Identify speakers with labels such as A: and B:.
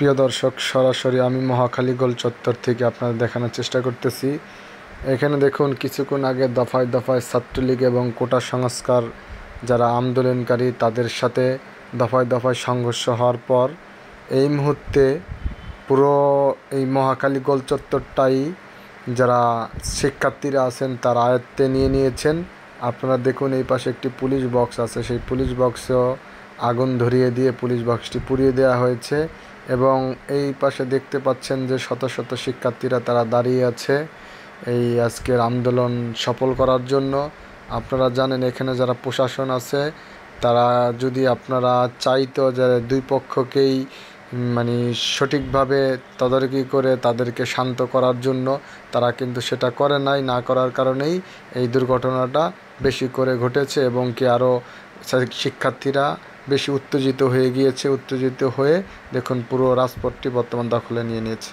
A: প্রিয় দর্শক, সরাসরি আমি মহাখালী গোল চত্বর থেকে আপনাদের দেখানোর চেষ্টা করতেছি। এখানে দেখুন, কিছুক্ষণ আগে দফায় দফায় ছাত্রলীগ এবং কোটা সংস্কার যারা আন্দোলনকারী তাদের সাথে দফায় দফায় সংঘর্ষ হওয়ার পর এই মুহূর্তে পুরো এই মহাখালী গোল চত্বরটাই যারা শিক্ষার্থীরা আছেন তারা আয়ত্তে নিয়ে নিয়েছেন। আপনারা দেখুন, এই পাশে একটি পুলিশ বক্স আছে, সেই পুলিশ বক্সেও আগুন ধরিয়ে দিয়ে পুলিশ বক্সটি পুড়িয়ে দেওয়া হয়েছে। এবং এই পাশে দেখতে পাচ্ছেন যে শত শত শিক্ষার্থীরা তারা দাঁড়িয়ে আছে এই আজকের আন্দোলন সফল করার জন্য। আপনারা জানেন, এখানে যারা প্রশাসন আছে তারা যদি আপনারা চাইতো যে দুই পক্ষকেই সঠিকভাবে তদারকি করে তাদেরকে শান্ত করার জন্য, তারা কিন্তু সেটা করে নাই। না করার কারণেই এই দুর্ঘটনাটা বেশি করে ঘটেছে এবং কি আরও শিক্ষার্থীরা বেশি উত্তেজিত হয়ে গিয়েছে। উত্তেজিত হয়ে দেখুন পুরো রাজপথটি বর্তমান দখলে নিয়ে নিয়েছে।